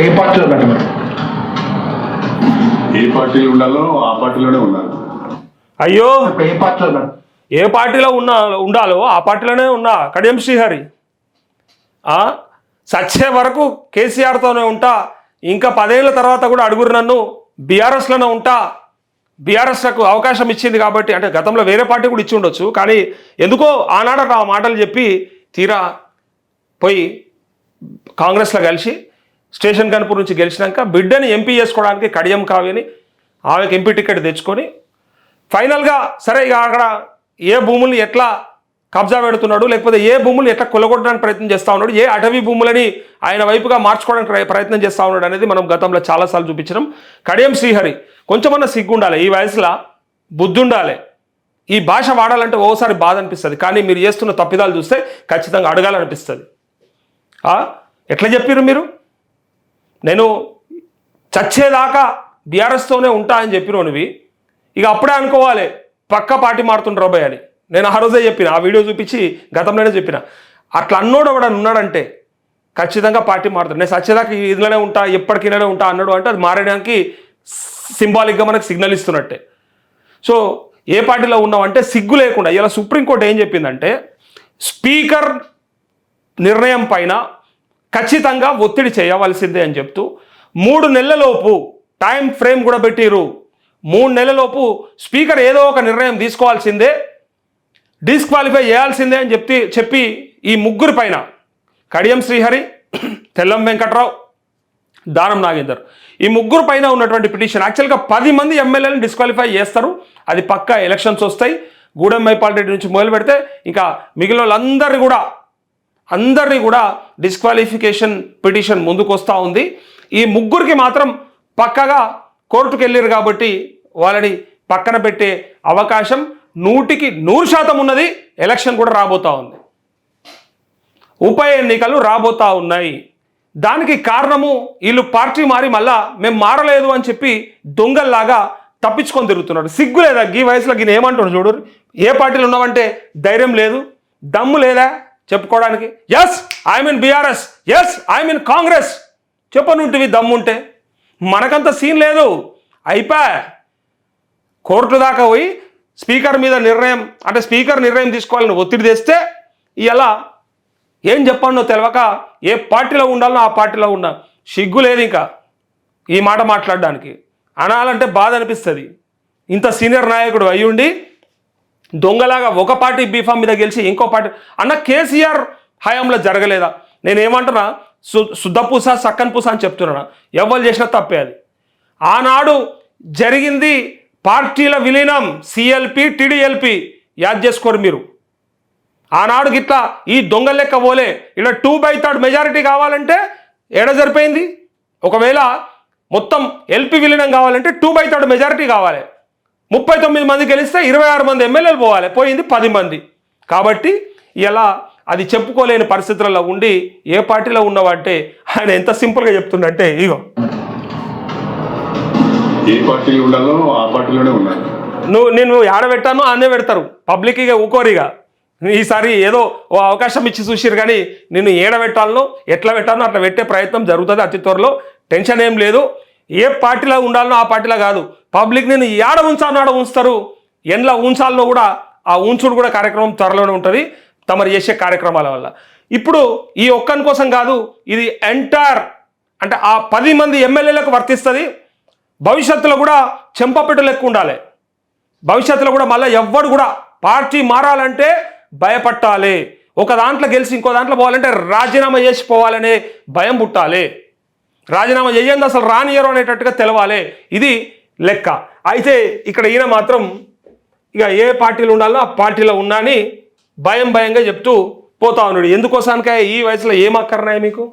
ఏ పార్టీలో పెట్టమని? ఏ పార్టీలో ఉండాలో ఆ పార్టీలోనే ఉన్నారు. అయ్యో ఏ పార్టీలో ఏ పార్టీలో ఉండాలో ఆ పార్టీలోనే ఉన్నా. కడియం శ్రీహరి సచ్చే వరకు కేసీఆర్తోనే ఉంటా, ఇంకా 10 ఏళ్ళ తర్వాత కూడా అడుగురు నన్ను, బీఆర్ఎస్లోనే ఉంటా, బీఆర్ఎస్లకు అవకాశం ఇచ్చింది కాబట్టి. అంటే గతంలో వేరే పార్టీ కూడా ఇచ్చి ఉండొచ్చు, కానీ ఎందుకో ఆనాడట ఆ మాటలు చెప్పి తీరా పోయి కాంగ్రెస్లో కలిసి స్టేషన్ కనుపూర్ నుంచి గెలిచినాక బిడ్డని ఎంపీ చేసుకోవడానికి కడియం కావ్యని ఆమెకు ఎంపీ టికెట్ తెచ్చుకొని ఫైనల్గా సరే ఇక అక్కడ ఏ భూముల్ని ఎట్లా కబ్జా పెడుతున్నాడు, లేకపోతే ఏ భూములు ఎట్లా కొలగొట్టడానికి ప్రయత్నం చేస్తూ ఉన్నాడు, ఏ అటవీ భూములని ఆయన వైపుగా మార్చుకోవడానికి ప్రయత్నం చేస్తూ ఉన్నాడు అనేది మనం గతంలో చాలాసార్లు చూపించినాం. కడియం శ్రీహరి కొంచెమన్నా సిగ్గుండాలి, ఈ వయసులో బుద్ధి ఉండాలి. ఈ భాష వాడాలంటే ఓసారి బాధ అనిపిస్తుంది, కానీ మీరు చేస్తున్న తప్పిదాలు చూస్తే ఖచ్చితంగా అడగాలనిపిస్తుంది. ఎట్లా చెప్పారు మీరు? నేను చచ్చేదాకా బీఆర్ఎస్తోనే ఉంటా అని చెప్పినవి ఇక అప్పుడే అనుకోవాలి పక్క పార్టీ మారుతుండ్రు బాయ్ అని. నేను ఆ రోజే చెప్పిన, ఆ వీడియో చూపించి గతంలోనే చెప్పిన. అట్లా అన్నోడు ఎవడన్నా ఉన్నాడంటే ఖచ్చితంగా పార్టీ మారుతాడు. నేను సచ్చేదాకా ఇదిలోనే ఉంటా, ఎప్పటికీనే ఉంటా అన్నాడు అంటే అది మారడానికి సింబాలిక్గా మనకు సిగ్నల్ ఇస్తున్నట్టే. సో ఏ పార్టీలో ఉన్నామంటే సిగ్గు లేకుండా ఇలా సుప్రీంకోర్టు ఏం చెప్పిందంటే స్పీకర్ నిర్ణయం పైన ఖచ్చితంగా ఒత్తిడి చేయవలసిందే అని చెప్తూ 3 నెలలలోపు టైం ఫ్రేమ్ కూడా పెట్టిరు. 3 నెలలలోపు స్పీకర్ ఏదో ఒక నిర్ణయం తీసుకోవాల్సిందే, డిస్క్వాలిఫై చేయాల్సిందే అని చెప్పి ఈ ముగ్గురు పైన కడియం శ్రీహరి, తెల్లం వెంకట్రావు, దానం నాగేందర్, ఈ ముగ్గురు పైన ఉన్నటువంటి పిటిషన్ యాక్చువల్గా 10 మంది ఎమ్మెల్యేలను డిస్క్వాలిఫై చేస్తారు. అది పక్కా ఎలక్షన్స్ వస్తాయి. గూడెం మైపాల్ రెడ్డి నుంచి మొదలు పెడితే ఇంకా మిగిలిన వాళ్ళందరినీ కూడా డిస్క్వాలిఫికేషన్ పిటిషన్ ముందుకు వస్తూ ఉంది. ఈ ముగ్గురికి మాత్రం పక్కగా కోర్టుకు వెళ్ళారు కాబట్టి వాళ్ళని పక్కన పెట్టే అవకాశం 100% ఉన్నది. ఎలక్షన్ కూడా రాబోతూ ఉంది, ఉప ఎన్నికలు రాబోతూ ఉన్నాయి. దానికి కారణము వీళ్ళు పార్టీ మారి మళ్ళా మేము మారలేదు అని చెప్పి దొంగల్లాగా తప్పించుకొని తిరుగుతున్నాడు. సిగ్గు లేదా ఈ వయసులో ఈయన ఏమంటున్నాడు చూడు. ఏ పార్టీలో ఉన్నామంటే ధైర్యం లేదు, దమ్ము లేదా చెప్పుకోవడానికి? Yes I mean BRS, yes I mean Congress చెప్పనుంటివి దమ్ముంటే. మనకంత సీన్ లేదు, అయిపోయా. కోర్టు దాకా పోయి స్పీకర్ మీద నిర్ణయం అంటే స్పీకర్ నిర్ణయం తీసుకోవాలని ఒత్తిడి తెస్తే ఇలా ఏం చెప్పండో తెలియక ఏ పార్టీలో ఉండాలో ఆ పార్టీలో ఉన్నా సిగ్గు లేదు ఇంకా ఈ మాట మాట్లాడడానికి. అనాలంటే బాధ అనిపిస్తుంది. ఇంత సీనియర్ నాయకుడు అయ్యుండి దొంగలాగా ఒక పార్టీ బీఫామ్ మీద గెలిచి ఇంకో పార్టీ అన్న కేసీఆర్ హయాంలో జరగలేదా? నేనేమంటున్నా, శుద్ధపూస సక్కన్ పూస అని చెప్తున్నా. ఎవరు చేసినా తప్పే అది. ఆనాడు జరిగింది పార్టీల విలీనం, సిఎల్పి టీడీఎల్పి యాద్ చేసుకోరు మీరు. ఆనాడు గిట్లా ఈ దొంగ లెక్క పోలే. ఇలా 2/3 మెజారిటీ కావాలంటే ఏడ సరిపోయింది. ఒకవేళ మొత్తం ఎల్పి విలీనం కావాలంటే 2/3 మెజారిటీ కావాలి. 39 మంది గెలిస్తే 26 మంది ఎమ్మెల్యేలు పోవాలి, పోయింది 10 మంది. కాబట్టి ఇలా అది చెప్పుకోలేని పరిస్థితులలో ఉండి ఏ పార్టీలో ఉన్నావంటే ఆయన ఎంత సింపుల్గా చెప్తుండంటే ఇగో ఏ పార్టీలో ఉండాలో ఆ పార్టీలోనే ఉన్నారు. నేను ఆడ పెట్టాను అన్నే పెడతారు, పబ్లిక్ ఇక ఊకోరిగా. ఈసారి ఏదో ఓ అవకాశం ఇచ్చి చూసిరు, కానీ నేను ఏడ పెట్టాలనో ఎట్లా పెట్టాలనో అట్లా పెట్టే ప్రయత్నం జరుగుతుంది అతి త్వరలో. టెన్షన్ ఏం లేదు. ఏ పార్టీలో ఉండాలనో ఆ పార్టీలో కాదు, పబ్లిక్ నేను ఏడ ఉంచాలనో ఆడ ఉంచుతారు. ఎండ్ల ఉంచాలనో కూడా ఆ ఉంచుడు కూడా కార్యక్రమం త్వరలోనే ఉంటుంది తమరు చేసే కార్యక్రమాల వల్ల. ఇప్పుడు ఈ ఒక్కని కోసం కాదు, ఇది ఎంటైర్ అంటే ఆ 10 మంది ఎమ్మెల్యేలకు వర్తిస్తుంది. భవిష్యత్తులో కూడా చెంపపెట్టు లెక్క ఉండాలి. భవిష్యత్తులో కూడా మళ్ళీ ఎవ్వడు కూడా పార్టీ మారాలంటే భయపట్టాలి. ఒక దాంట్లో గెలిచి ఇంకో దాంట్లో పోవాలంటే రాజీనామా చేసిపోవాలనే భయం పుట్టాలి. రాజీనామా చేయండి అసలు రానియరు అనేటట్టుగా తెలవాలి. ఇది లెక్క. అయితే ఇక్కడ ఈయన మాత్రం ఇక ఏ పార్టీలో ఉండాలో ఆ పార్టీలో ఉన్నా అని భయంగా చెప్తూ పోతా ఉన్నాడు. ఎందుకోసానికే ఈ వయసులో ఏం అక్కర్నాయి మీకు?